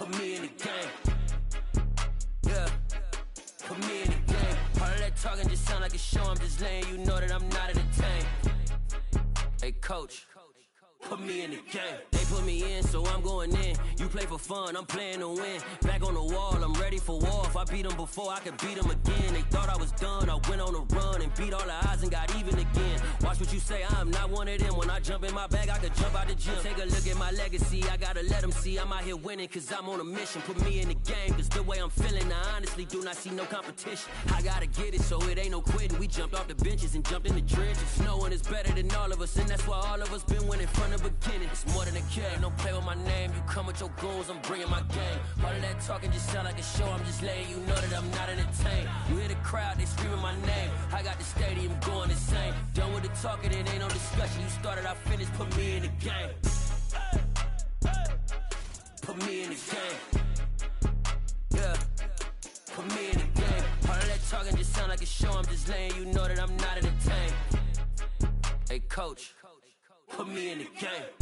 put me in the game. Yeah, put me in the game. All of that talking just sound like a show, I'm just letting you know that I'm not entertained. Hey coach, put me in the game. They put me in, so I'm going in. You play for fun, I'm playing to win. Back on the wall, I'm ready for war. If I beat them before, I could beat them again. They thought I was done, I went on a run and beat all the odds and got even again. Watch what you say, I'm not one of them. When I jump in my bag, I could jump out the gym. Take a look at my legacy, I gotta let them see I'm out here winning, cause I'm on a mission. Put me in the game, cause the way I'm feeling, I honestly do not see no competition. I gotta get it, so it ain't no quitting. We jumped off the benches and jumped in the trenches. No one is better than all of us, and that's why all of us been winning from the beginning. It's more than a game, don't play with my name. You come with your goons, I'm bringing my game. All of that talking just sound like a show, I'm just letting you know that I'm not entertained. You hear the crowd, they screaming my name. I got the stadium going insane. Done with the talking, it ain't no discussion. You started, I finished, put me in the game. Put me in the game. Yeah, put me in the game. All of that talking just sound like a show, I'm just letting you know that I'm not entertained. Hey coach, put me in the game.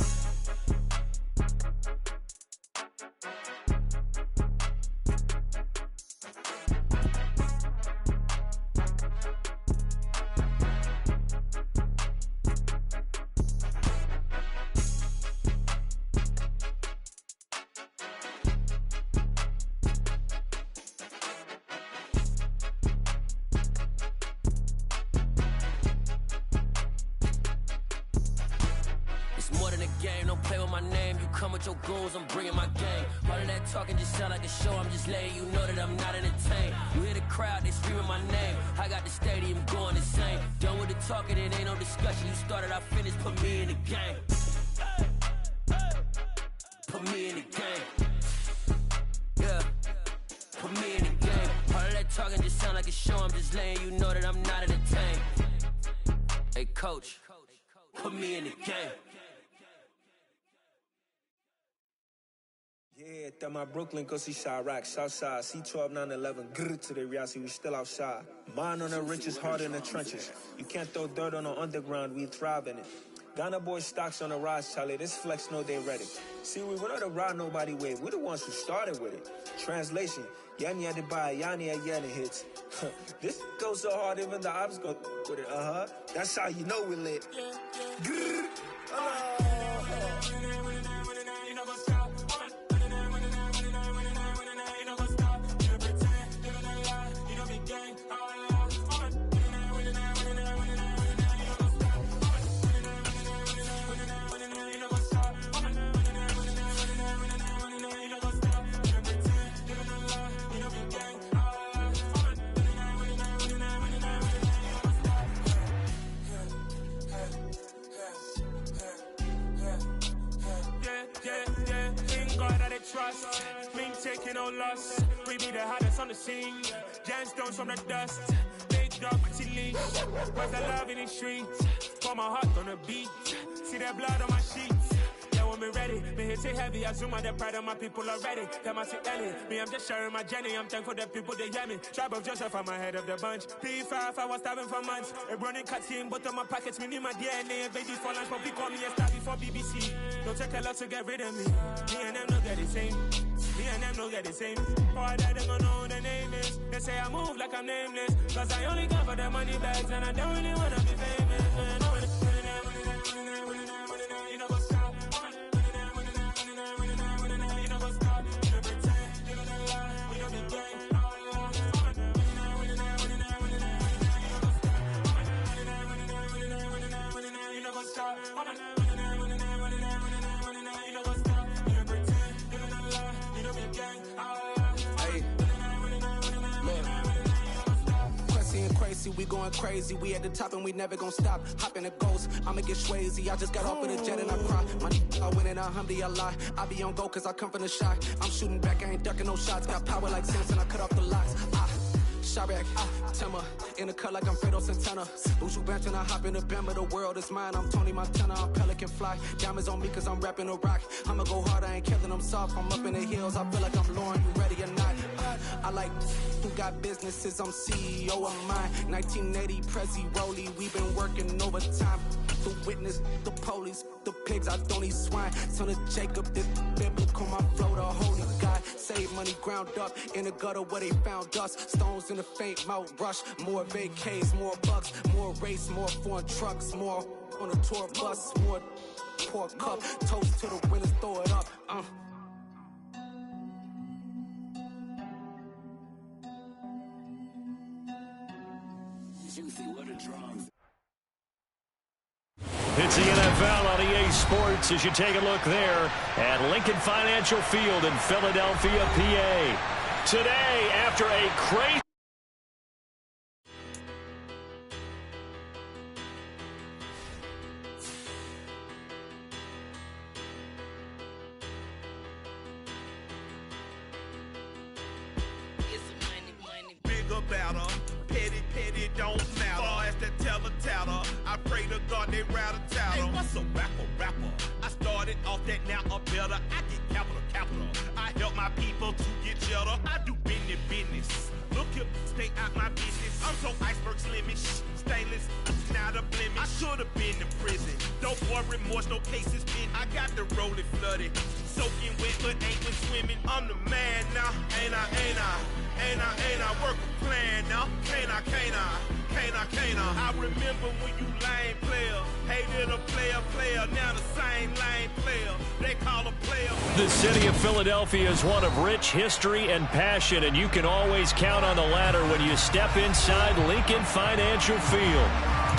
Your goons, I'm bringing my game. All of that talking just sound like a show, I'm just letting you know that I'm not entertained. You hear the crowd, they screaming my name. I got the stadium going insane. Done with the talking, it ain't no discussion. You started, I finished, put me in the game. Put me in the game. Yeah, put me in the game. All of that talking just sound like a show, I'm just letting you know that I'm not entertained. Hey coach, put me in the game. Yeah, that my Brooklyn, go see Chirac, Southside, C12, 911, grrr to the reality, we still outside. Mine on the riches, hard in the trenches. You can't throw dirt on the underground, we thrive in it. Ghana boys stocks on the rise, Charlie, this flex know they ready. See, we were not to ride nobody wave, we the ones who started with it. Translation, Yani had to buy, Yani had Yanni hits. This goes so hard, even the ops go with it, That's how you know we lit. Grrr, trust, me taking no loss. We be the hottest on the scene. Gemstones from the dust. Big dog, pretty leash. Where's the love in the streets? Pour my heart on the beat. See that blood on my sheets. Yeah, when me ready, me hit it heavy. I zoom out the pride of my people already. Them I see Ellie. Me, I'm just sharing my journey. I'm thankful that people they hear me. Tribe of Joseph, I'm ahead of the bunch. P5, I was starving for months. A running cutscene, but on my pockets, me need my DNA. Babies for lunch, but we call me a star before BBC. Don't take a lot to get rid of me. Me and them don't get the same. Me and them don't get the same. All that they don't know who the name is. They say I move like I'm nameless. Cause I only come for the money bags and I don't really wanna be famous. You know what's up? You know what's up? You don't pretend, you don't lie, you don't be gang. You know what's up? Crazy, we going crazy, we at the top and we never gonna stop. Hop in a ghost, I'ma get swayzy. I just got off of the jet and I cry. My I win it, alhamdulillah. I be on go cause I come from the shot. I'm shooting back, I ain't ducking no shots. Got power like Samson, I cut off the locks. Shabak, Timmer, in the cut like I'm Fredo Santana. Buju Banton, I hop in the Bama, the world is mine. I'm Tony Montana, I'm Pelican Fly. Diamonds on me cause I'm rapping a rock. I'ma go hard, I ain't killing them soft. I'm up in the hills, I feel like I'm Lauren, you ready or not? I like who got businesses, I'm CEO of mine. 1980, Prezi Rolly, we been working overtime. The witness, the police, the pigs, I don't eat swine. Son of Jacob, this biblical, my flow, the holy God. money ground up in the gutter where they found us. Stones in the faint mouth rush. More vacays, more bucks, more race, more foreign trucks, more on a tour bus, more pour cup. Toast to the winners, throw it up. It's the NFL on EA Sports as you take a look there at Lincoln Financial Field in Philadelphia, PA. Today, after a crazy... Bigger, better, petty, don't matter. Far as that teller-tatter, I pray to God they rattle-tattle. Hey, what's a rapper? I started off that, now I'm better. I get capital. I help my people to get cheddar. I do business. Look here, stay out my business. I'm so iceberg slimish, stainless, not a blemish. I should've been in prison. Don't worry, remorse, no cases pinned. I got the rolling flooded, soaking wet, but ain't been swimming. I'm the man now, ain't I work a plan now. Can't I? I remember when you lame player, hated a player, now the same lame player. They call a player. The city of Philadelphia is one of rich history and passion, and you can always count on the latter when you step inside Lincoln Financial Field.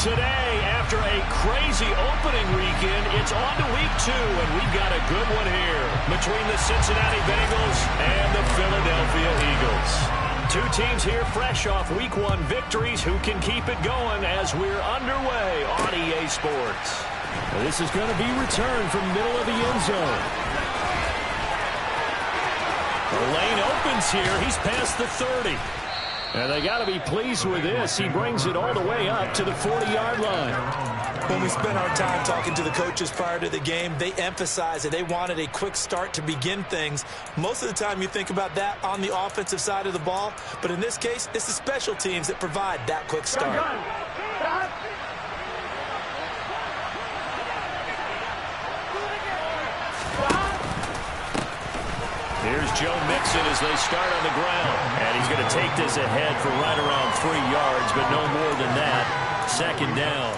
Today, after a crazy opening weekend, it's on to week 2, and we've got a good one here between the Cincinnati Bengals and the Philadelphia Eagles. Two teams here fresh off week 1 victories who can keep it going as we're underway on EA Sports. This is going to be returned from middle of the end zone. The lane opens here. He's past the 30. And they got to be pleased with this. He brings it all the way up to the 40-yard line. When we spent our time talking to the coaches prior to the game, they emphasized that they wanted a quick start to begin things. Most of the time you think about that on the offensive side of the ball, but in this case, it's the special teams that provide that quick start. Here's Joe Mixon as they start on the ground. And he's going to take this ahead for right around 3 yards, but no more than that. Second down.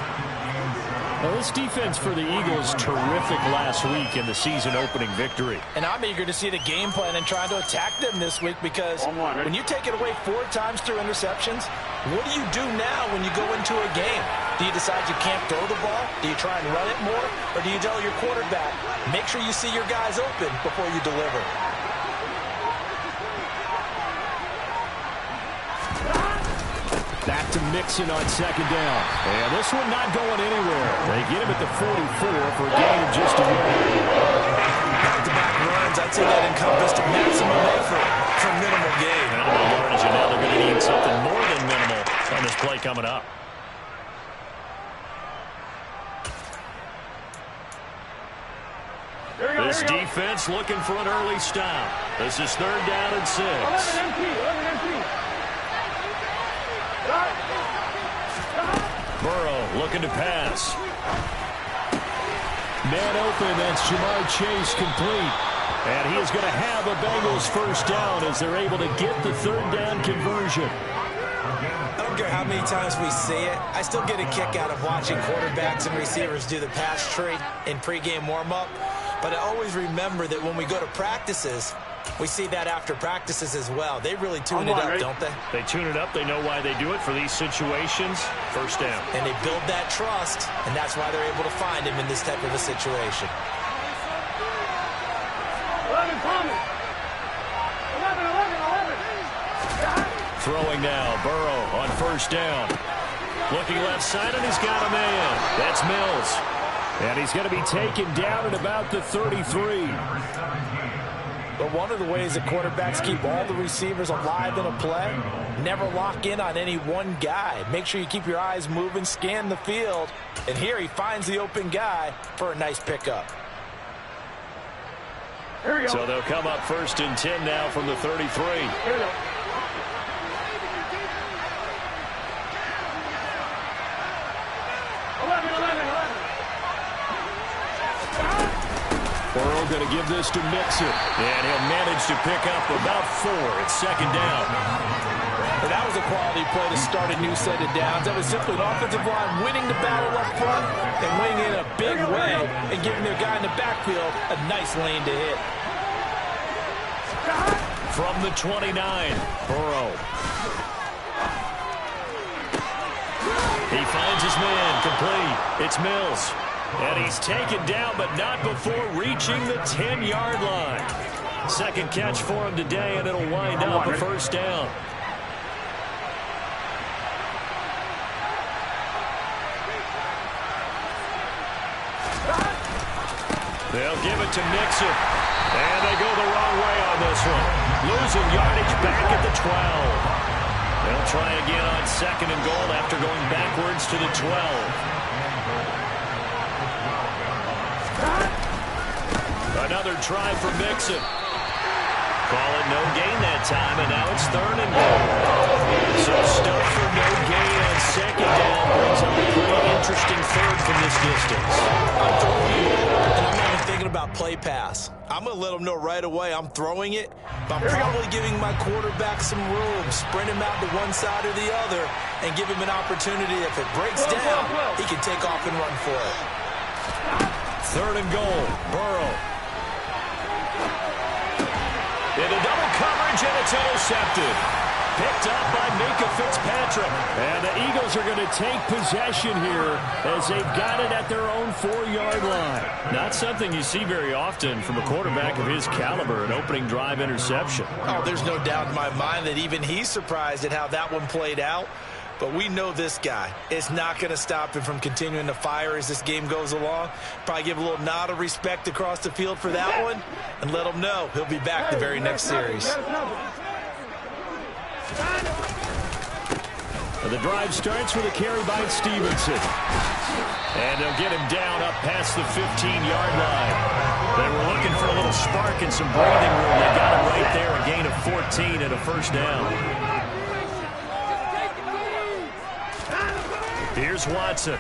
Well, this defense for the Eagles, terrific last week in the season-opening victory. And I'm eager to see the game plan and trying to attack them this week because when you take it away 4 times through interceptions, what do you do now when you go into a game? Do you decide you can't throw the ball? Do you try and run it more? Or do you tell your quarterback, make sure you see your guys open before you deliver? Back to Mixon on second down. And this one not going anywhere. They get him at the 44 for a gain of just a yard. Back-to-back runs, I'd say that encompassed maximum effort for minimal gain. Minimal yardage, and now they're going to need something more than minimal on this play coming up. This defense looking for an early stop. This is 3rd down and 6. Burrow looking to pass. Man open, that's Jamar Chase complete. And he is going to have a Bengals first down as they're able to get the 3rd down conversion. I don't care how many times we see it. I still get a kick out of watching quarterbacks and receivers do the pass tree in pregame warm-up. But I always remember that when we go to practices, we see that after practices as well. They really tune it up, don't they? They tune it up. They know why they do it for these situations. First down. And they build that trust, and that's why they're able to find him in this type of a situation. 11. Throwing now, Burrow on first down. Looking left side, and he's got a man. That's Mills. And he's going to be taken down at about the 33. But one of the ways that quarterbacks keep all the receivers alive in a play, never lock in on any one guy. Make sure you keep your eyes moving, scan the field. And here he finds the open guy for a nice pickup. So they'll come up 1st and 10 now from the 33. Here we go. Burrow going to give this to Mixon. And he'll manage to pick up about 4 at second down. And that was a quality play to start a new set of downs. That was simply an offensive line winning the battle up front and winning in a big way and giving their guy in the backfield a nice lane to hit. From the 29, Burrow. He finds his man, complete. It's Mills. And he's taken down, but not before reaching the 10-yard line. Second catch for him today, and it'll wind up a first down. They'll give it to Mixon. And they go the wrong way on this one. Losing yardage back at the 12. They'll try again on second and goal after going backwards to the 12. Another try for Mixon. Call it no gain that time, and now it's third and goal. So stuff for no gain on second down brings up a pretty interesting third from this distance. I'm throwing it, and I'm not even thinking about play pass. I'm going to let them know right away I'm throwing it, but I'm probably giving my quarterback some room, sprint him out to one side or the other, and give him an opportunity. If it breaks down, he can take off and run for it. Third and goal, Burrow. Into double coverage, and it's intercepted. Picked up by Minka Fitzpatrick. And the Eagles are going to take possession here as they've got it at their own 4-yard line. Not something you see very often from a quarterback of his caliber, an opening drive interception. Oh, there's no doubt in my mind that even he's surprised at how that one played out. But we know this guy is not going to stop him from continuing to fire as this game goes along. Probably give a little nod of respect across the field for that one and let him know he'll be back the very next series. The drive starts with a carry by Stevenson. And they'll get him down up past the 15-yard line. They were looking for a little spark and some breathing room. They got it right there, a gain of 14 and a first down. Here's Watson.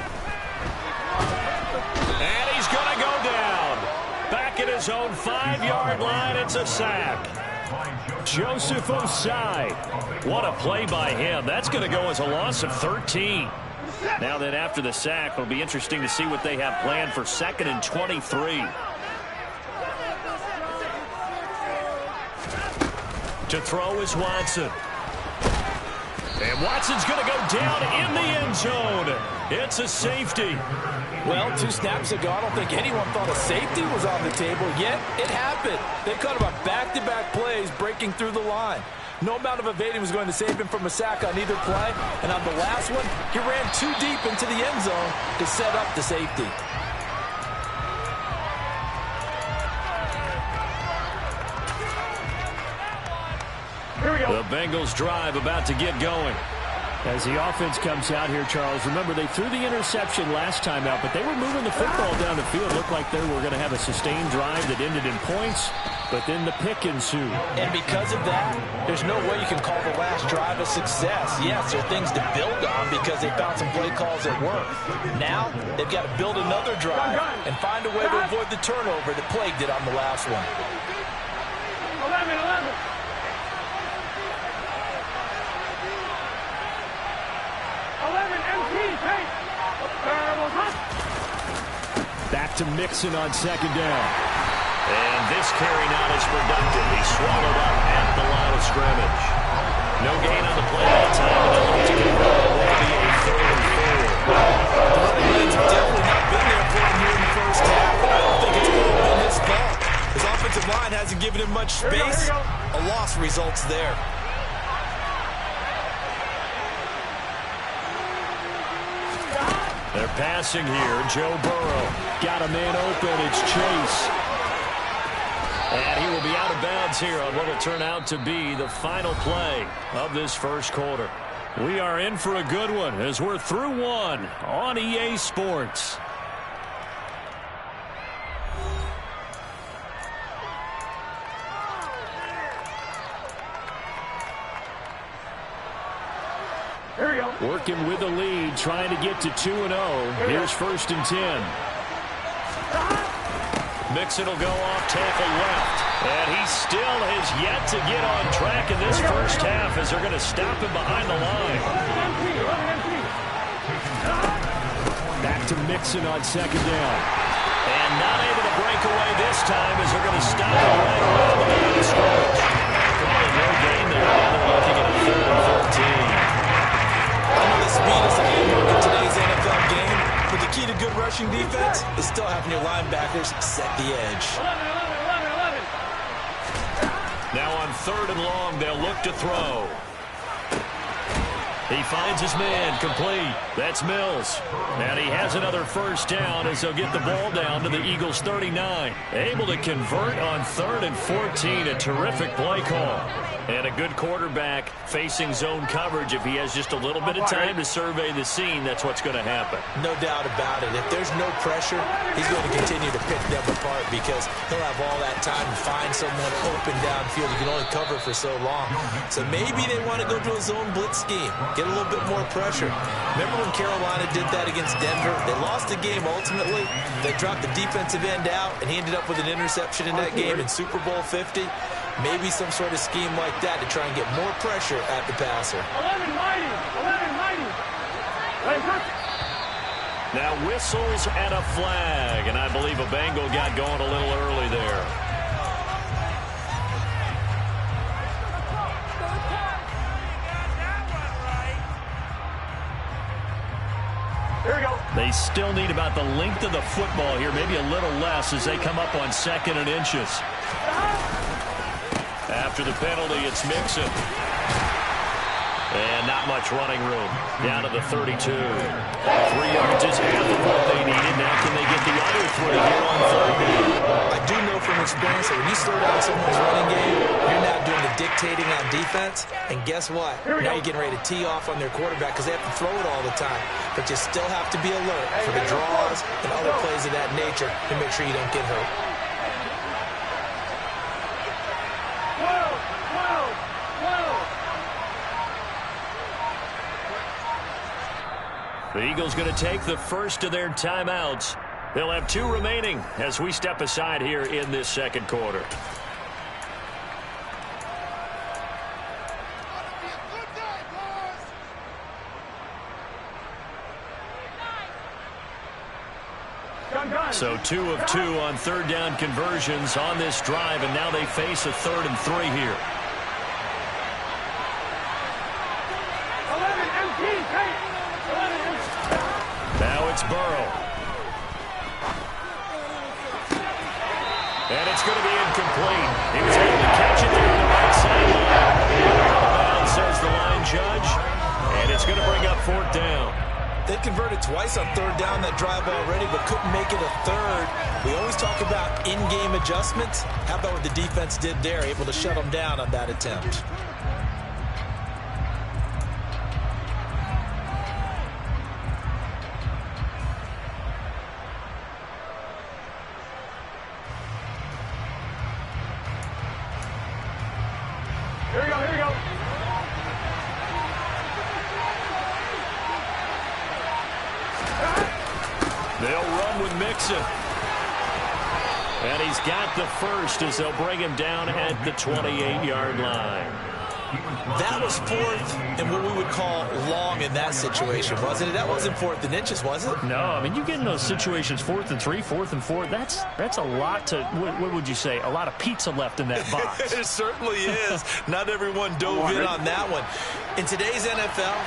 And he's going to go down. Back at his own 5-yard line, it's a sack. Joseph Osai. What a play by him. That's going to go as a loss of 13. Now then, after the sack, it'll be interesting to see what they have planned for 2nd and 23. To throw is Watson. And Watson's going to go down in the end zone. It's a safety. Well, 2 snaps ago, I don't think anyone thought a safety was on the table, yet it happened. They cut him up back-to-back plays, breaking through the line. No amount of evading was going to save him from a sack on either play. And on the last one, he ran too deep into the end zone to set up the safety. The Bengals drive about to get going. As the offense comes out here, Charles, remember they threw the interception last time out, but they were moving the football down the field. Looked like they were going to have a sustained drive that ended in points, but then the pick ensued. And because of that, there's no way you can call the last drive a success. Yes, there are things to build on because they found some play calls that work. Now, they've got to build another drive and find a way to avoid the turnover that plagued it on the last one. 11. Back to Mixon on second down. And this carry not as productive. He swallowed up at the line of scrimmage. No gain on the play that time, and they'll look to convert. It will be a 3rd and 4. The running lanes have definitely not been there for him here in the first half. I don't think it's going to been his fault. His offensive line hasn't given him much space. A loss results there. They're passing here. Joe Burrow got a man open. It's Chase. And he will be out of bounds here on what will turn out to be the final play of this first quarter. We are in for a good one as we're through one on EA Sports. Working with the lead, trying to get to 2-0. Here's 1st and 10. Mixon will go off tackle left. And he still has yet to get on track in this first half as they're going to stop him behind the line. Back to Mixon on second down. And not able to break away this time as they're going to stop him right around the line of scrimmage. Probably no gain there. Now they're looking at a 3rd and 14. I know the speed is a hallmark in today's NFL game, but the key to good rushing defense is still having your linebackers set the edge. 11. Now on 3rd and long, they'll look to throw. He finds his man, complete. That's Mills. And he has another first down as they'll get the ball down to the Eagles' 39. Able to convert on 3rd and 14, a terrific play call. And a good quarterback facing zone coverage. If he has just a little bit of time to survey the scene, that's what's going to happen. No doubt about it. If there's no pressure, he's going to continue to pick them apart because he'll have all that time to find someone open downfield. You can only cover for so long. So maybe they want to go to a zone blitz scheme, get a little bit more pressure. Remember when Carolina did that against Denver? They lost the game ultimately. They dropped the defensive end out, and he ended up with an interception in that game in Super Bowl 50. Maybe some sort of scheme like that to try and get more pressure at the passer. 11 mighty. Now whistles and a flag, and I believe a Bengal got going a little early there. Here we go. They still need about the length of the football here, maybe a little less as they come up on 2nd and inches. After the penalty, it's Mixon. And not much running room. Down to the 32. 3 yards is half of what they needed. Now can they get the other 3 here on 3rd down? I do know from experience that when you slow down someone's running game, you're now doing the dictating on defense. And guess what? Now you're getting ready to tee off on their quarterback because they have to throw it all the time. But you still have to be alert for the draws and other plays of that nature to make sure you don't get hurt. The Eagles going to take the first of their timeouts. They'll have 2 remaining as we step aside here in this 2nd quarter. So 2 of 2 on 3rd down conversions on this drive, and now they face a 3rd and 3 here. 11 MT. Now it's Burrow. And it's going to be incomplete. He was able to catch it there on the right sideline. Says the line judge. And it's going to bring up 4th down. They converted twice on 3rd down that drive already, but couldn't make it a 3rd. We always talk about in-game adjustments. How about what the defense did there, able to shut them down on that attempt? Here we go. They'll run with Mixon. And he's got the first as they'll bring him down at the 28-yard line. That was 4th and what we would call long in that situation, wasn't it? That wasn't 4th and inches, was it? No, I mean, you get in those situations 4th and 3, 4th and 4. That's a lot to, what would you say, a lot of pizza left in that box. It certainly is. Not everyone dove in on that one. In today's NFL,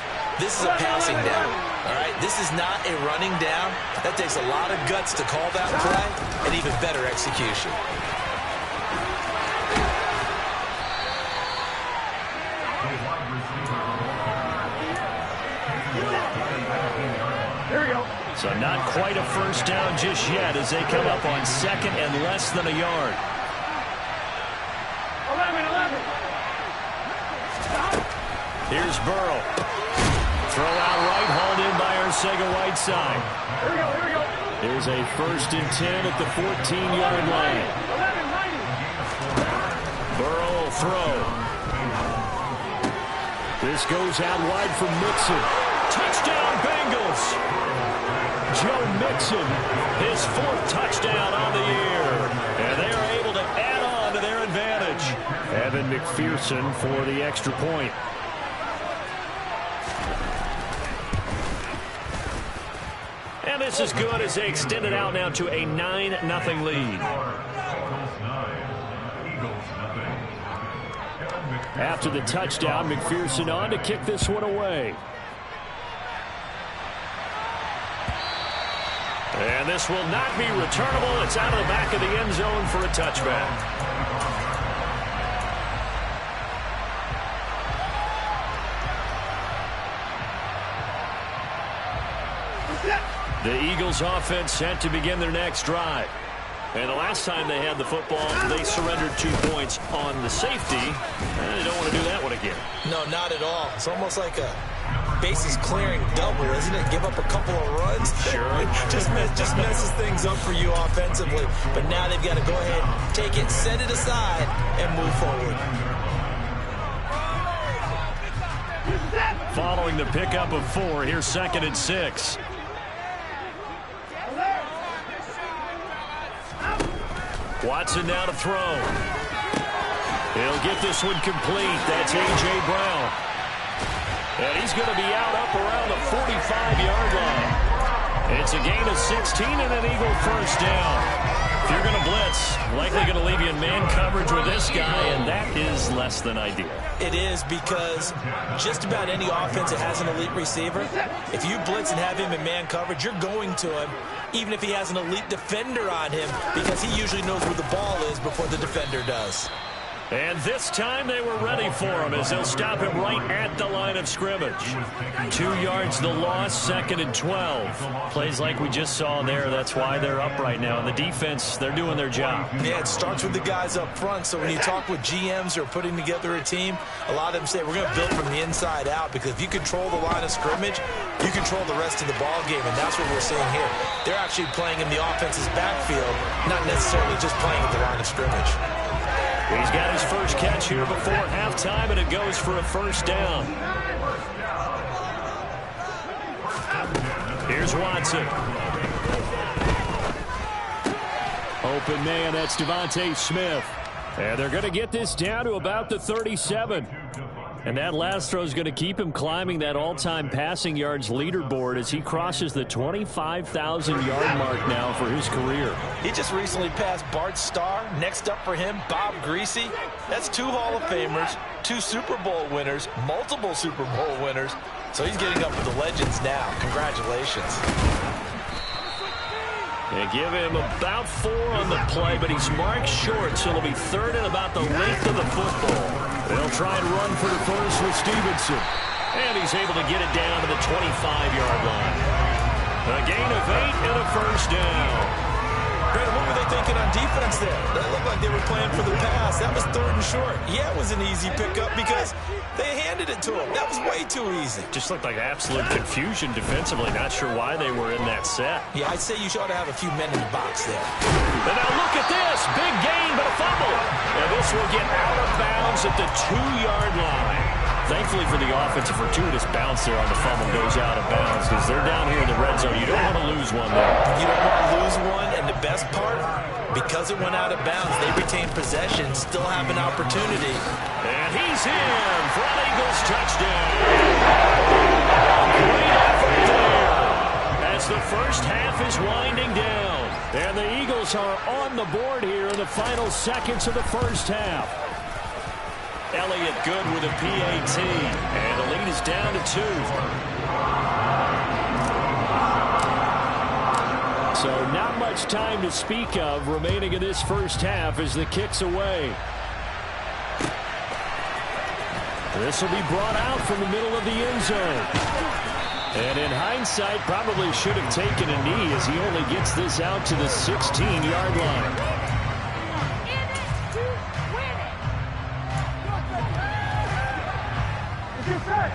this is a passing down, all right? This is not a running down. That takes a lot of guts to call that play and even better execution. Here we go. So not quite a first down just yet as they come up on 2nd and less than a yard. 11. Here's Burrow. Throw out right, hauled in by Arcega-Whiteside. Here we go. Here's a 1st and 10 at the 14-yard line. 11. Burrow will throw. This goes out wide from Mixon. Touchdown, Bengals. Joe Mixon, his 4th touchdown on the year. Evan McPherson for the extra point. And this is good as they extend it out now to a 9-0 lead. After the touchdown, McPherson on to kick this one away. And this will not be returnable. It's out of the back of the end zone for a touchback. The Eagles offense set to begin their next drive. And the last time they had the football, they surrendered 2 points on the safety. And they don't want to do that one again. No, not at all. It's almost like a bases clearing double, isn't it? Give up a couple of runs. Sure. just messes things up for you offensively. But now they've got to go ahead, take it, set it aside, and move forward. Following the pickup of 4, here's 2nd and 6. Watson now to throw. He'll get this one complete. That's A.J. Brown. And he's going to be out up around the 45-yard line. It's a gain of 16 and an Eagle first down. If you're going to blitz, likely going to leave you in man coverage with this guy, and that is less than ideal. It is, because just about any offense that has an elite receiver, if you blitz and have him in man coverage, you're going to him, even if he has an elite defender on him, because he usually knows where the ball is before the defender does. And this time they were ready for him as they'll stop him right at the line of scrimmage. 2 yards the loss, 2nd and 12. Plays like we just saw there. That's why they're up right now. And the defense, they're doing their job. Yeah, it starts with the guys up front. So when you talk with GMs who are putting together a team, a lot of them say we're going to build from the inside out, because if you control the line of scrimmage, you control the rest of the ball game. And that's what we're seeing here. They're actually playing in the offense's backfield, not necessarily just playing at the line of scrimmage. He's got his first catch here before halftime, and it goes for a first down. Here's Watson. Open man, that's Devontae Smith. And they're going to get this down to about the 37. And that last throw is going to keep him climbing that all-time passing yards leaderboard as he crosses the 25,000-yard mark now for his career. He just recently passed Bart Starr. Next up for him, Bob Greasy. That's 2 Hall of Famers, 2 Super Bowl winners, multiple Super Bowl winners. So he's getting up with the legends now. Congratulations. They give him about 4 on the play, but he's marked short, so it'll be 3rd and about the length of the football. They'll try and run for the first with Stevenson. And he's able to get it down to the 25-yard line. A gain of 8 and a first down. Brandon, what were they thinking on defense there? That looked like they were playing for the pass. That was 3rd and short. Yeah, it was an easy pickup because they handed it to him. That was way too easy. Just looked like absolute confusion defensively. Not sure why they were in that set. Yeah, I'd say you ought to have a few men in the box there. And now look at this. Big gain, but a fumble. And this will get out of bounds at the 2-yard line. Thankfully for the offense, a fortuitous bounce there on the fumble goes out of bounds because they're down here in the red zone. You don't want to lose one there. You don't want to lose one, and the best part, because it went out of bounds, they retain possession, still have an opportunity. And he's in for an Eagles touchdown. Great effort there as the first half is winding down. And the Eagles are on the board here in the final seconds of the first half. Elliott good with a PAT, and the lead is down to 2. So not much time to speak of remaining in this first half as the kick's away. This will be brought out from the middle of the end zone. And in hindsight, probably should have taken a knee as he only gets this out to the 16-yard line.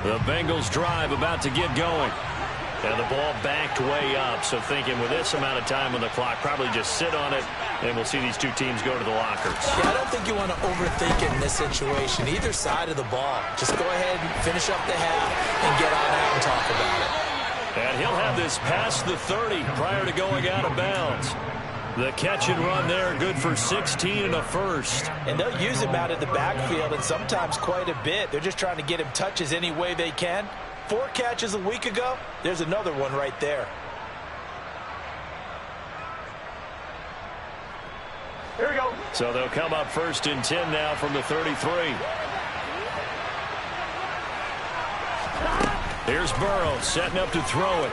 The Bengals drive about to get going. And the ball backed way up. So thinking with this amount of time on the clock, probably just sit on it, and we'll see these 2 teams go to the lockers. Yeah, I don't think you want to overthink it in this situation. Either side of the ball. Just go ahead and finish up the half and get on out and talk about it. And he'll have this past the 30 prior to going out of bounds. The catch and run there, good for 16 and a first. And they'll use him out of the backfield, and sometimes quite a bit. They're just trying to get him touches any way they can. 4 catches a week ago, there's another one right there. Here we go. So they'll come up 1st and 10 now from the 33. Here's Burrow setting up to throw it.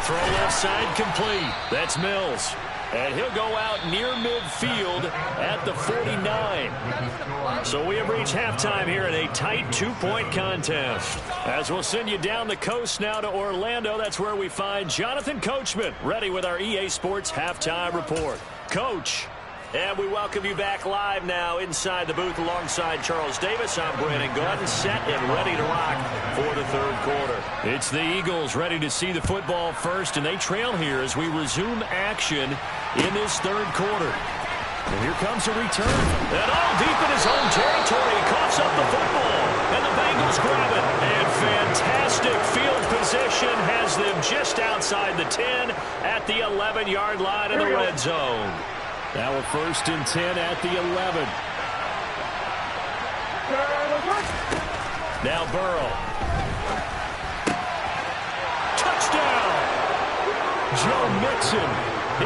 Throw left side complete. That's Mills. And he'll go out near midfield at the 49. So we have reached halftime here in a tight 2-point contest. As we'll send you down the coast now to Orlando, that's where we find Jonathan Coachman, ready with our EA Sports Halftime Report. Coach. And we welcome you back live now inside the booth alongside Charles Davis. I'm Brandon Gordon, set and ready to rock for the 3rd quarter. It's the Eagles ready to see the football first, and they trail here as we resume action in this 3rd quarter. And here comes a return. And all deep in his own territory, he coughs up the football. And the Bengals grab it. And fantastic field position has them just outside the 10 at the 11-yard line in the red zone. Now a 1st and 10 at the 11. Now Burrow. Touchdown! Joe Mixon.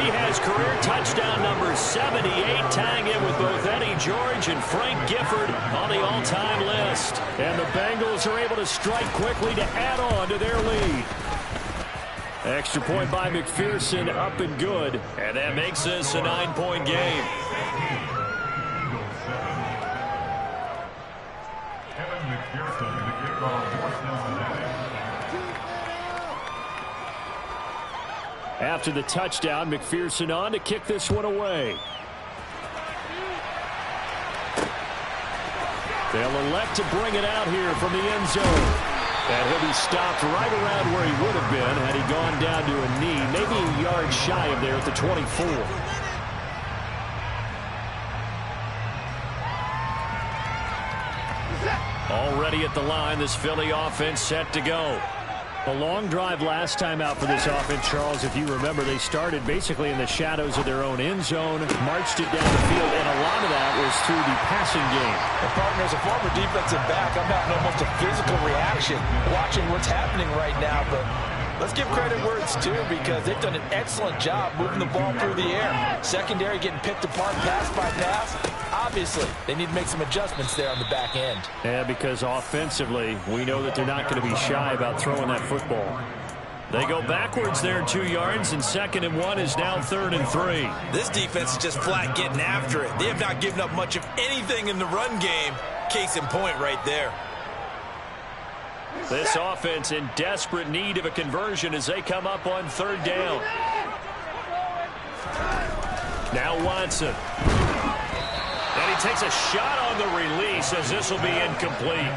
He has career touchdown number 78, tying in with both Eddie George and Frank Gifford on the all-time list. And the Bengals are able to strike quickly to add on to their lead. Extra point by McPherson, up and good. And that makes this a 9-point game. After the touchdown, McPherson on to kick this one away. They'll elect to bring it out here from the end zone. And he'll be stopped right around where he would have been had he gone down to a knee, maybe a yard shy of there at the 24. Already at the line, this Philly offense set to go. A long drive last time out for this offense, Charles. If you remember, they started basically in the shadows of their own end zone, marched it down the field, and a lot of that was through the passing game. And partner, as a former defensive back, I'm having almost a physical reaction watching what's happening right now. But let's give credit where it's due, because they've done an excellent job moving the ball through the air. Secondary getting picked apart pass by pass. Obviously, they need to make some adjustments there on the back end. Yeah, because offensively, we know that they're not going to be shy about throwing that football. They go backwards there 2 yards, and 2nd and 1 is now 3rd and 3. This defense is just flat getting after it. They have not given up much of anything in the run game. Case in point right there. This offense in desperate need of a conversion as they come up on 3rd down. Now Watson. And he takes a shot on the release as this will be incomplete.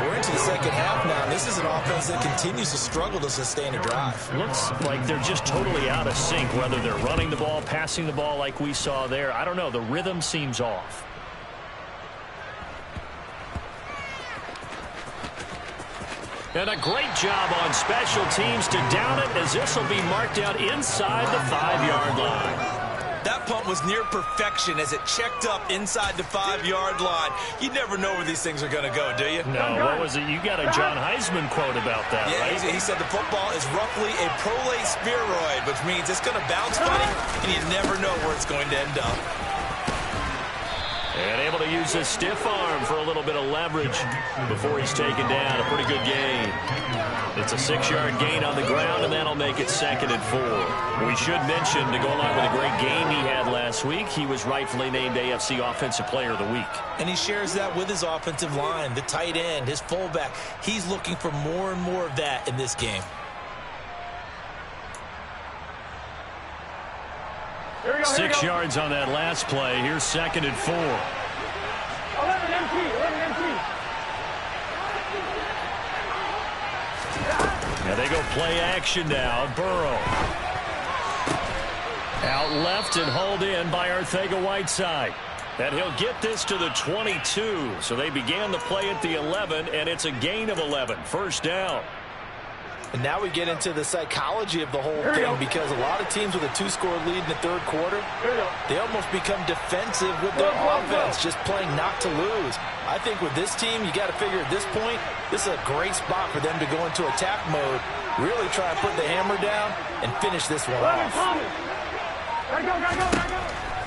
We're into the 2nd half now, and this is an offense that continues to struggle to sustain a drive. Looks like they're just totally out of sync, whether they're running the ball, passing the ball like we saw there. I don't know. The rhythm seems off. And a great job on special teams to down it, as this will be marked out inside the 5-yard line. That punt was near perfection as it checked up inside the 5-yard line. You never know where these things are going to go, do you? No, what was it? You got a John Heisman quote about that, yeah, right? He said the football is roughly a prolate spheroid, which means it's going to bounce funny, and you never know where it's going to end up. And able to use his stiff arm for a little bit of leverage before he's taken down. A pretty good gain. It's a 6-yard gain on the ground, and that'll make it 2nd and 4. We should mention, to go along with a great game he had last week, he was rightfully named AFC Offensive Player of the Week. And he shares that with his offensive line, the tight end, his fullback. He's looking for more and more of that in this game. 6 yards on that last play. Here's 2nd and 4. 11 empty. Now they go play action now. Burrow. Out left and hauled in by Arcega-Whiteside. And he'll get this to the 22. So they began the play at the 11, and it's a gain of 11. 1st down. And now we get into the psychology of the whole thing, because a lot of teams with a 2-score lead in the third quarter, they almost become defensive with their offense, just playing not to lose. I think with this team, you got to figure at this point, this is a great spot for them to go into attack mode, really try and put the hammer down and finish this one off.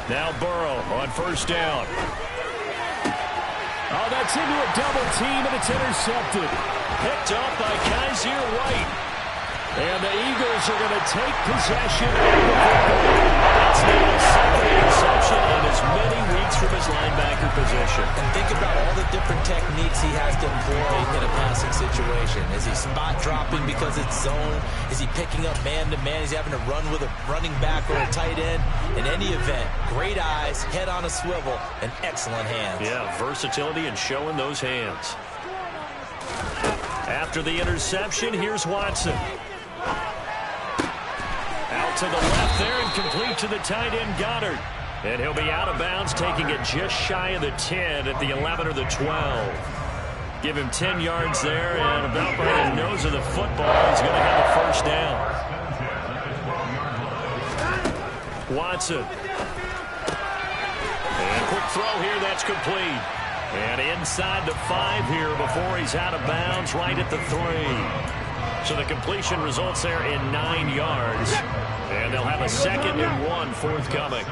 Now Burrow on first down. Oh, that's into a double team, and it's intercepted. Picked up by Kaiser White. And the Eagles are going to take possession of the football. That's now the second interception in as many weeks from his linebacker position. And think about all the different techniques he has to employ in a passing situation. Is he spot dropping because it's zone? Is he picking up man-to-man? He's having to run with a running back or a tight end. In any event, great eyes, head on a swivel, and excellent hands. Yeah, versatility and showing those hands. After the interception, here's Watson. Out to the left there and complete to the tight end Goddard. And he'll be out of bounds, taking it just shy of the 10 at the 11 or the 12. Give him 10 yards there, and about by the nose of the football, he's going to have a first down. Watson. And quick throw here, that's complete. And inside the 5 here before he's out of bounds, right at the 3. So the completion results there in 9 yards. And they'll have a 2nd and 1 forthcoming.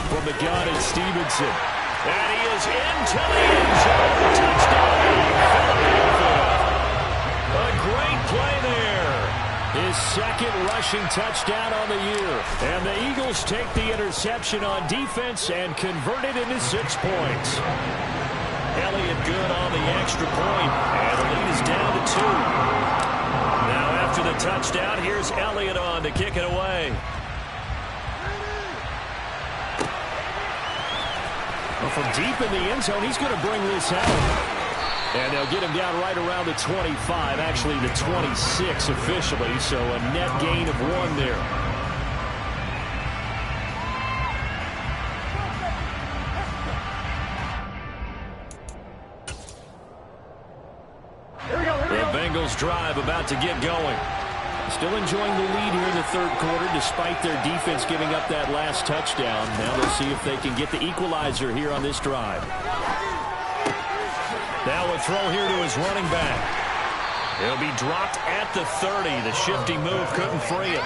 From the gun, it's Stevenson. And he is into the end zone. Touchdown, Philadelphia. A great play there. His 2nd rushing touchdown on the year. And the Eagles take the interception on defense and convert it into 6 points. Elliott good on the extra point, and the lead is down to 2. Now after the touchdown, here's Elliott on to kick it away. Well, from deep in the end zone, he's going to bring this out. And they'll get him down right around the 25, actually the 26 officially, so a net gain of 1 there. The Bengals drive about to get going. Still enjoying the lead here in the third quarter despite their defense giving up that last touchdown. Now they'll see if they can get the equalizer here on this drive. Now a throw here to his running back. He'll be dropped at the 30. The shifty move couldn't free him.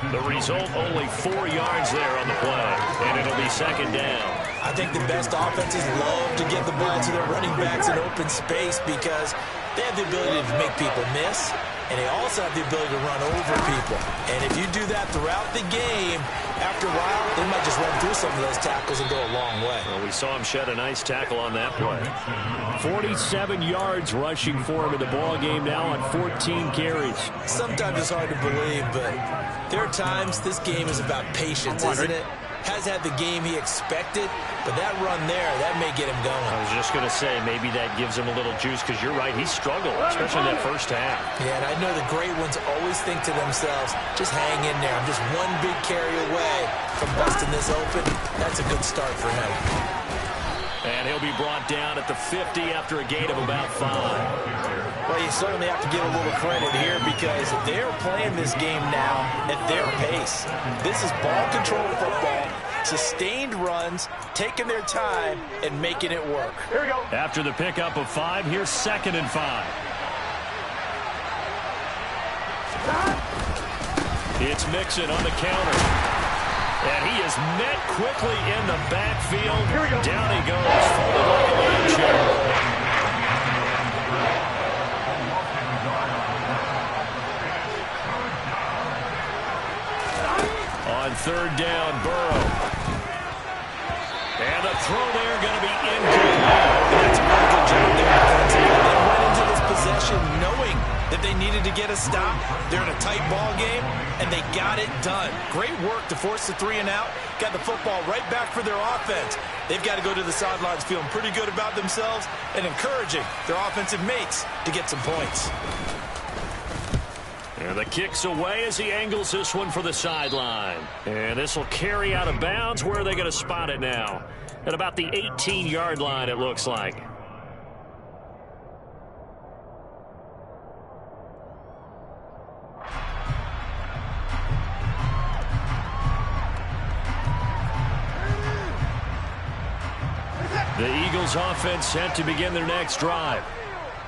The result, only 4 yards there on the play. And it'll be 2nd down. I think the best offenses love to get the ball to their running backs in open space because they have the ability to make people miss, and they also have the ability to run over people. And if you do that throughout the game, after a while, they might just run through some of those tackles and go a long way. Well, we saw him shed a nice tackle on that play. 47 yards rushing for him in the ball game now on 14 carries. Sometimes it's hard to believe, but there are times this game is about patience, isn't it? Has had the game he expected, but that run there, that may get him going. I was just going to say, maybe that gives him a little juice, because you're right, he struggled, especially in that first half. Yeah, and I know the great ones always think to themselves, just hang in there. I'm just one big carry away from busting this open. That's a good start for him. And he'll be brought down at the 50 after a gain of about 5. Well, you certainly have to give a little credit here because they're playing this game now at their pace. This is ball control football, sustained runs, taking their time, and making it work. Here we go. After the pickup of 5, here's 2nd and 5. It's Mixon on the counter. And he is met quickly in the backfield. Down he goes, folded like a lamb chop. On 3rd down, Burrow. And the throw there going to be incomplete. That's a really good job there. They went into this possession knowing that they needed to get a stop. They're in a tight ball game, and they got it done. Great work to force the 3 and out. Got the football right back for their offense. They've got to go to the sidelines feeling pretty good about themselves and encouraging their offensive mates to get some points. And the kick's away as he angles this one for the sideline. And this will carry out of bounds. Where are they going to spot it now? At about the 18-yard line, it looks like. The Eagles offense set to begin their next drive.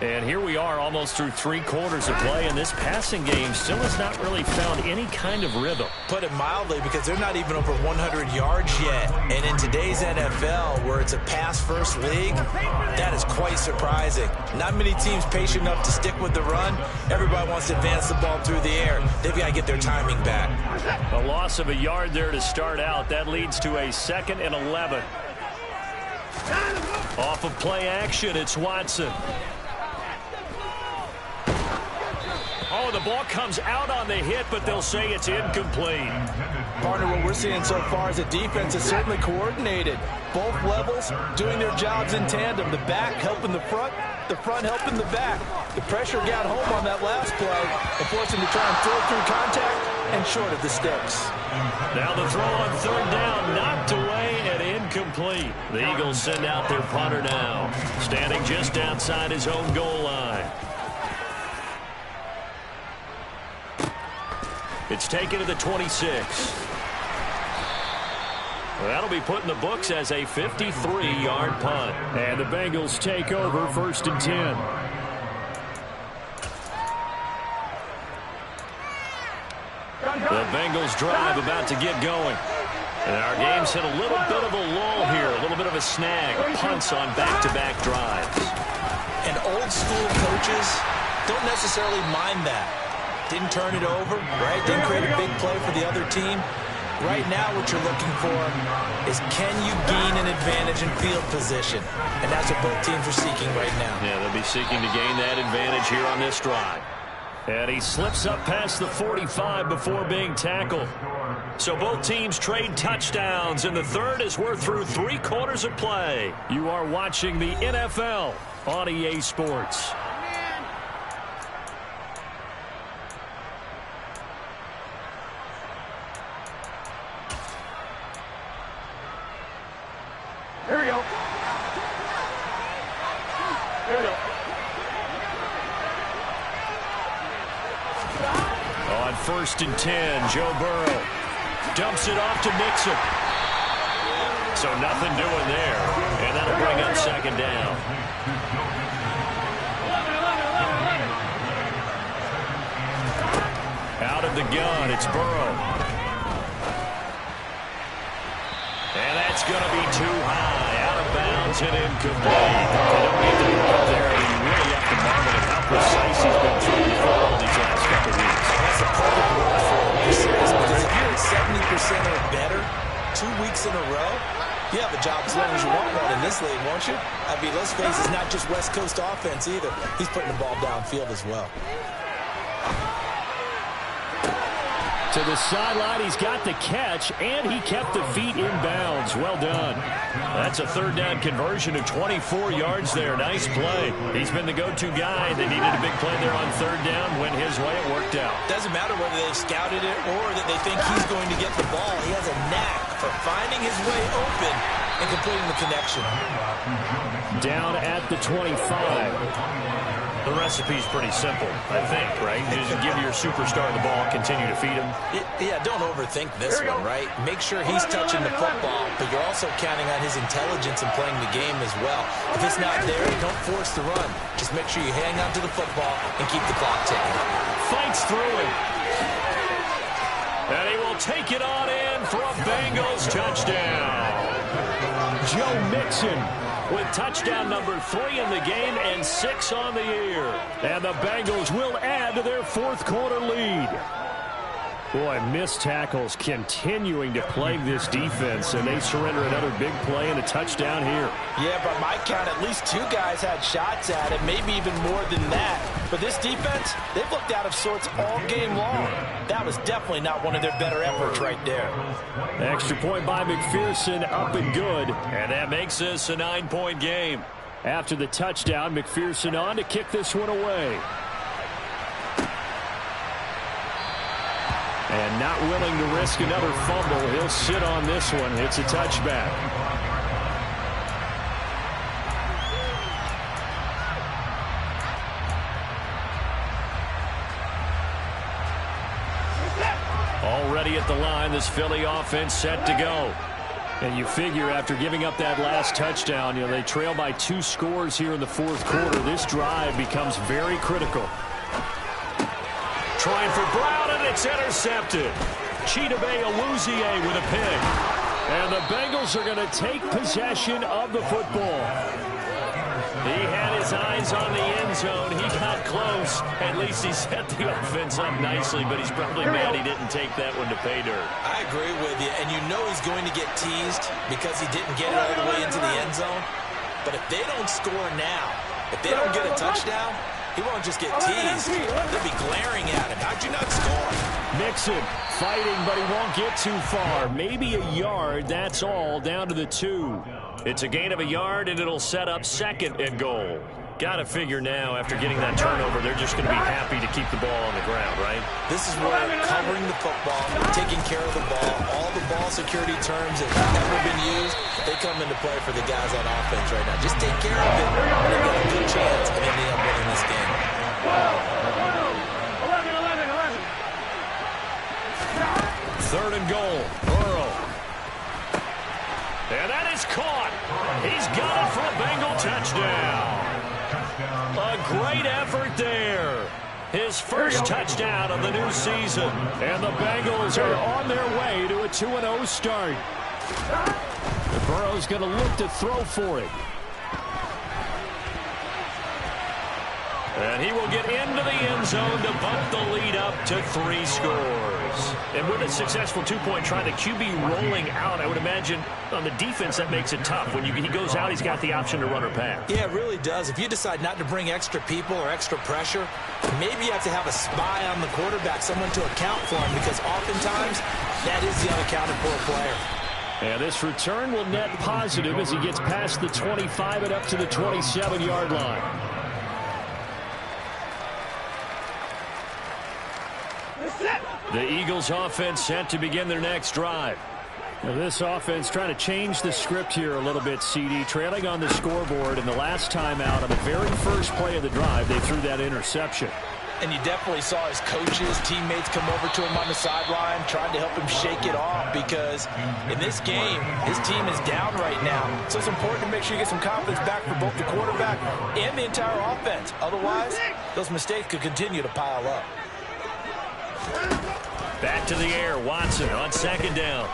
And here we are almost through 3 quarters of play, and this passing game still has not really found any kind of rhythm. Put it mildly, because they're not even over 100 yards yet. And in today's NFL, where it's a pass-first league, that is quite surprising. Not many teams patient enough to stick with the run. Everybody wants to advance the ball through the air. They've got to get their timing back. A loss of a yard there to start out. That leads to a 2nd and 11. Off of play action, it's Watson. Oh, the ball comes out on the hit, but they'll say it's incomplete. Partner, what we're seeing so far is the defense is certainly coordinated. Both levels doing their jobs in tandem. The back helping the front helping the back. The pressure got home on that last play and forced him to try and throw through contact and short of the sticks. Now the throw on 3rd down, knocked away and incomplete. The Eagles send out their punter now, standing just outside his own goal line. It's taken to the 26. Well, that'll be put in the books as a 53-yard punt. And the Bengals take over 1st and 10. The Bengals drive about to get going. And our game's hit a little bit of a lull here, a little bit of a snag. Punts on back-to-back drives. And old-school coaches don't necessarily mind that. Didn't turn it over, right? Didn't create a big play for the other team. Right now what you're looking for is, can you gain an advantage in field position? And that's what both teams are seeking right now. Yeah, they'll be seeking to gain that advantage here on this drive. And he slips up past the 45 before being tackled. So both teams trade touchdowns, and the third as we're through 3 quarters of play. You are watching the NFL on EA Sports. Here we go. Here we go. On 1st and 10, Joe Burrow dumps it off to Mixon. So nothing doing there, and that'll bring up 2nd down. Out of the gun, it's Burrow. And that's going to be too high, out of bounds and incomplete. They don't need to go up there, and you really have to marvel at how precise he's been throwing the football these last couple of weeks. That's a perfect word for it, precise, because if you're at 70% or better 2 weeks in a row, you have a job as long as you want one in this league, won't you? I mean, let's face it, it's not just West Coast offense either. He's putting the ball downfield as well. To the sideline, he's got the catch, and he kept the feet in bounds. Well done. That's a 3rd down conversion of 24 yards there. Nice play. He's been the go-to guy. They needed a big play there on 3rd down. Went his way. It worked out. Doesn't matter whether they've scouted it or that they think he's going to get the ball. He has a knack for finding his way open and completing the connection. Down at the 25. The recipe's pretty simple, I think, right? Just give your superstar the ball, continue to feed him. Yeah, don't overthink this one, right? Make sure he's touching the football, but you're also counting on his intelligence in playing the game as well. If it's not there, don't force the run. Just make sure you hang on to the football and keep the clock ticking. Fights through him. And he will take it on in for a Bengals touchdown. Joe Mixon with touchdown number 3 in the game and 6 on the year. And the Bengals will add to their 4th quarter lead. Boy, missed tackles continuing to plague this defense, and they surrender another big play and a touchdown here. Yeah, by my count, at least 2 guys had shots at it, maybe even more than that. But this defense, they've looked out of sorts all game long. That was definitely not one of their better efforts right there. Extra point by McPherson, up and good. And that makes this a 9-point game. After the touchdown, McPherson on to kick this one away. And not willing to risk another fumble. He'll sit on this one. It's a touchback. Already at the line, this Philly offense set to go. And you figure after giving up that last touchdown, they trail by 2 scores here in the fourth quarter. This drive becomes very critical. Trying for Brown, and it's intercepted. Chidobe Awuzie with a pick. And the Bengals are going to take possession of the football. He had his eyes on the end zone. He got close. At least he set the offense up nicely, but he's probably mad he didn't take that one to pay dirt. I agree with you, and you know he's going to get teased because he didn't get it all the way into the end zone. But if they don't score now, if they don't get a touchdown, he won't just get teased. They'll be glaring at him. How'd you not score? Mixon fighting, but he won't get too far. Maybe a yard, that's all, down to the 2. It's a gain of a yard, and it'll set up 2nd and goal. Got to figure now, after getting that turnover, they're just going to be happy to keep the ball on the ground, right? This is where covering the football, taking care of the ball, all the ball security terms that have ever been used, they come into play for the guys on offense right now. Just take care of it, and they've got a good chance of ending up winning this game. 3rd and goal. Burrow. And that is caught. He's got it for a Bengal touchdown. A great effort there. His first touchdown of the new season. And the Bengals are on their way to a 2-0 start. Burrow's going to look to throw for it. And he will get into the end zone to bump the lead up to 3 scores. And with a successful 2-point try, the QB rolling out, I would imagine on the defense that makes it tough. When he goes out, he's got the option to run or pass. Yeah, it really does. If you decide not to bring extra people or extra pressure, maybe you have to have a spy on the quarterback, someone to account for him, because oftentimes that is the unaccounted for player. And this return will net positive as he gets past the 25 and up to the 27-yard line. The Eagles offense set to begin their next drive. Now this offense trying to change the script here a little bit, CD. Trailing on the scoreboard, and the last time out on the very first play of the drive, they threw that interception. And you definitely saw his coaches, teammates come over to him on the sideline, trying to help him shake it off, because in this game, his team is down right now. So it's important to make sure you get some confidence back for both the quarterback and the entire offense. Otherwise, those mistakes could continue to pile up. Back to the air, Watson on 2nd down.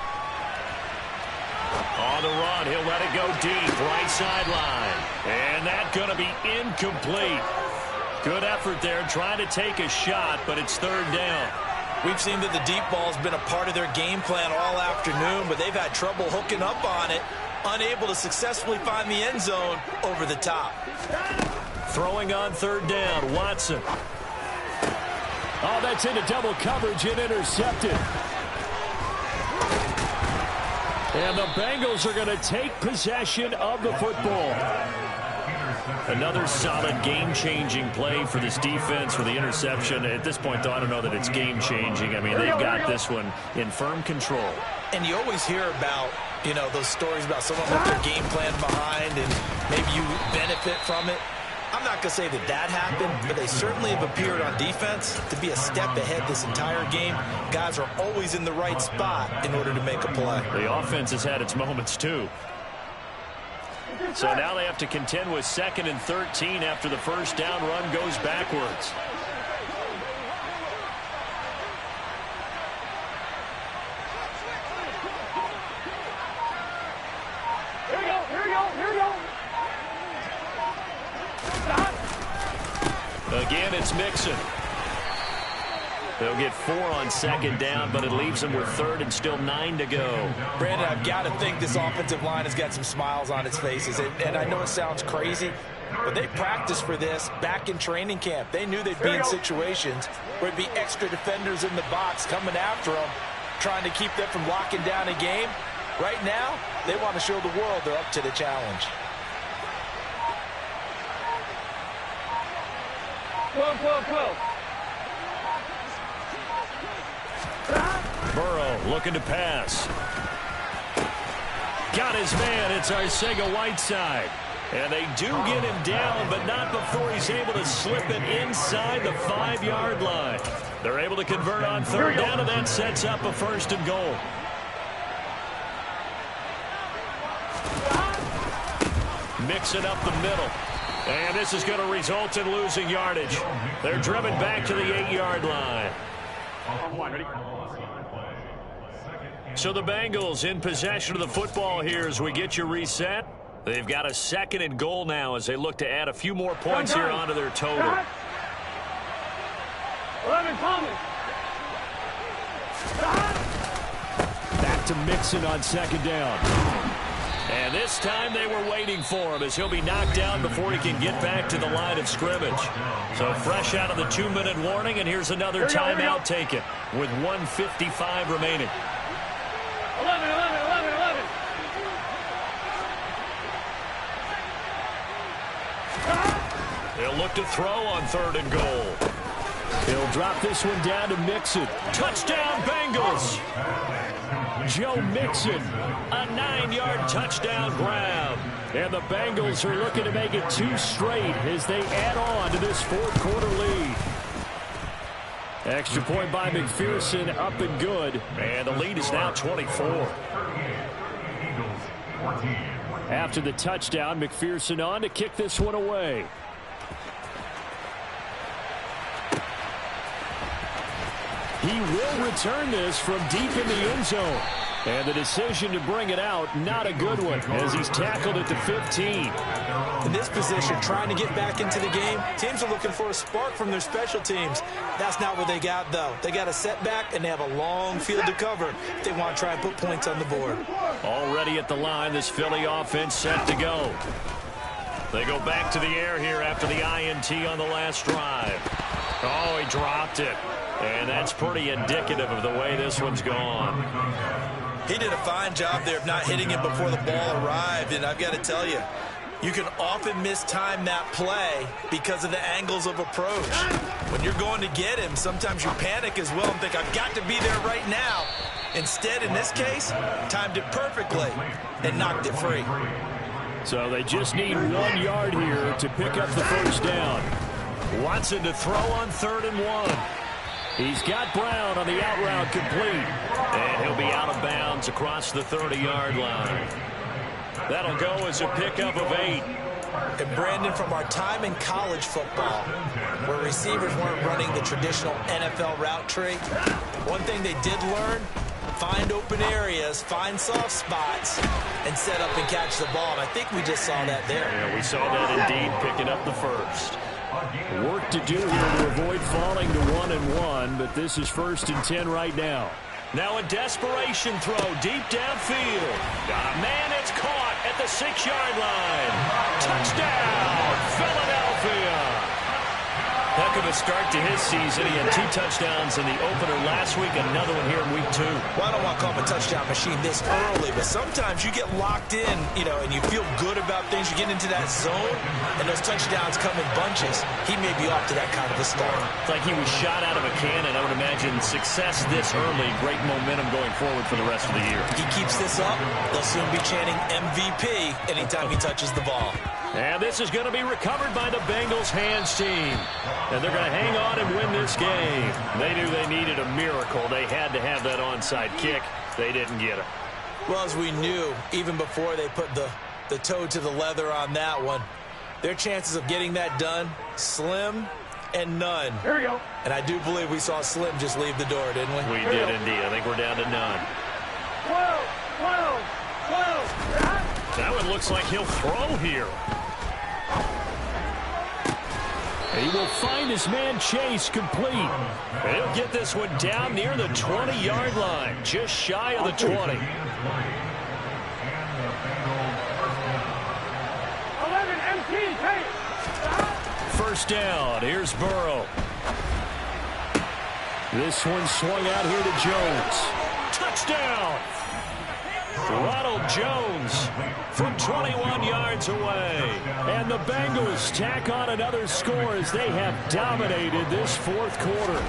On the run, he'll let it go deep, right sideline. And that's going to be incomplete. Good effort there, trying to take a shot, but it's 3rd down. We've seen that the deep ball has been a part of their game plan all afternoon, but they've had trouble hooking up on it, unable to successfully find the end zone over the top. Throwing on 3rd down, Watson. Oh, that's into double coverage and intercepted. And the Bengals are going to take possession of the football. Another solid game-changing play for this defense for the interception. At this point, though, I don't know that it's game-changing. I mean, they've got this one in firm control. And you always hear about, those stories about someone with their game plan behind and maybe you benefit from it. I'm not going to say that that happened, but they certainly have appeared on defense to be a step ahead this entire game. Guys are always in the right spot in order to make a play. The offense has had its moments, too. So now they have to contend with 2nd and 13 after the first down run goes backwards. Again, it's Mixon. They'll get 4 on 2nd down, but it leaves them with 3rd and still 9 to go. Brandon, I've got to think this offensive line has got some smiles on its faces. And I know it sounds crazy, but they practiced for this back in training camp. They knew they'd be in situations where there'd be extra defenders in the box coming after them, trying to keep them from locking down a game. Right now, they want to show the world they're up to the challenge. Burrow looking to pass. Got his man. It's Arcega-Whiteside. And they do get him down, but not before he's able to slip it inside the 5-yard line. They're able to convert on 3rd down, and that sets up a 1st and goal. mixing up the middle. And this is going to result in losing yardage. They're driven back to the 8-yard line. So the Bengals in possession of the football here as we get you reset. They've got a 2nd and goal now as they look to add a few more points here onto their total. 11 Thomas. Back to Mixon on 2nd down. And this time they were waiting for him as he'll be knocked down before he can get back to the line of scrimmage. So fresh out of the 2-minute warning, and here's another timeout taken with 1:55 remaining. 11. They'll look to throw on 3rd and goal. He'll drop this one down to Mixon. Touchdown, Bengals! Joe Mixon, a 9-yard touchdown grab. And the Bengals are looking to make it 2 straight as they add on to this 4th quarter lead. Extra point by McPherson, up and good. And the lead is now 24. After the touchdown, McPherson on to kick this one away. He will return this from deep in the end zone. And the decision to bring it out, not a good one, as he's tackled at the 15. In this position, trying to get back into the game, teams are looking for a spark from their special teams. That's not what they got, though. They got a setback, and they have a long field to cover if they want to try and put points on the board. Already at the line, this Philly offense set to go. They go back to the air here after the INT on the last drive. Oh, he dropped it. And that's pretty indicative of the way this one's gone. He did a fine job there of not hitting it before the ball arrived, and I've got to tell you, you can often mistime that play because of the angles of approach. When you're going to get him, sometimes you panic as well and think, I've got to be there right now. Instead, in this case, timed it perfectly and knocked it free. So they just need 1 yard here to pick up the first down. Watson to throw on 3rd and 1. He's got Brown on the out route complete. And he'll be out of bounds across the 30-yard line. That'll go as a pickup of 8. And Brandon, from our time in college football, where receivers weren't running the traditional NFL route tree, one thing they did learn, find open areas, find soft spots, and set up and catch the ball. And I think we just saw that there. Yeah, we saw that indeed, picking up the first. Work to do here to avoid falling to 1-1, but this is 1st and 10 right now. Now a desperation throw deep downfield. Got a man, it's caught at the 6-yard line. Touchdown, Philadelphia. Heck of a start to his season. He had 2 touchdowns in the opener last week, another one here in week 2. Well, I don't want to call him a touchdown machine this early, but sometimes you get locked in, and you feel good about things. You get into that zone, and those touchdowns come in bunches. He may be off to that kind of a start. It's like he was shot out of a cannon. I would imagine success this early, great momentum going forward for the rest of the year. He keeps this up, they'll soon be chanting MVP anytime he touches the ball. And this is going to be recovered by the Bengals hands team. And they're going to hang on and win this game. They knew they needed a miracle. They had to have that onside kick. They didn't get it. Well, as we knew, even before they put the toe to the leather on that one, their chances of getting that done, slim and none. Here we go. And I do believe we saw Slim just leave the door, didn't we? We did indeed. I think we're down to none. 12. That one looks like he'll throw here. He will find his man Chase complete. And he'll get this one down near the 20-yard line, just shy of the 20. 11 MT, hey. First down, here's Burrow. This one swung out here to Jones. Touchdown! Ronald Jones from 21 yards away. And the Bengals tack on another score as they have dominated this 4th quarter.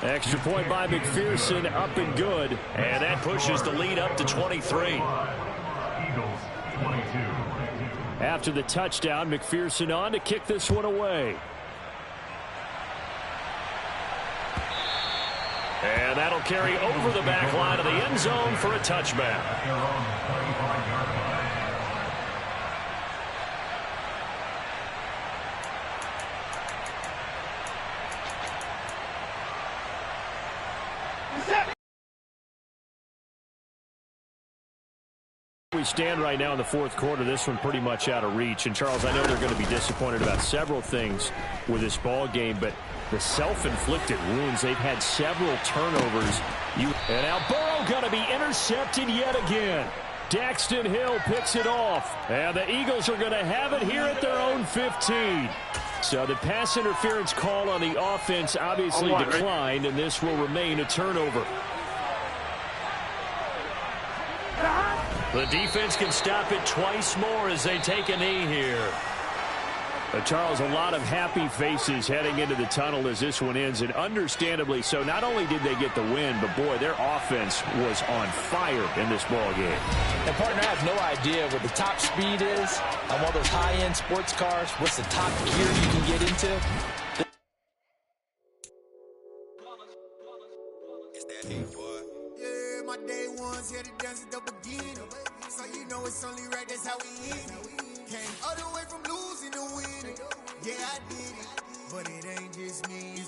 Extra point by McPherson, up and good. And that pushes the lead up to 23. After the touchdown, McPherson on to kick this one away. And that'll carry over the back line of the end zone for a touchback. We stand right now in the fourth quarter. This one pretty much out of reach. And, Charles, I know they're going to be disappointed about several things with this ball game, but the self-inflicted wounds, they've had several turnovers. And now Burrow going to be intercepted yet again. Daxton Hill picks it off. And the Eagles are going to have it here at their own 15. So the pass interference call on the offense obviously declined, and this will remain a turnover. The defense can stop it twice more as they take a knee here. Charles, a lot of happy faces heading into the tunnel as this one ends, and understandably so. Not only did they get the win, but, boy, their offense was on fire in this ball game. And, partner, I have no idea what the top speed is on one of those high-end sports cars. What's the top gear you can get into? It's that heat, boy. Yeah, my day ones here to dance at the beginning. So you know it's only right, that's how we hit it. Came all the way from losing to winning. Yeah, I did it, but it ain't just me.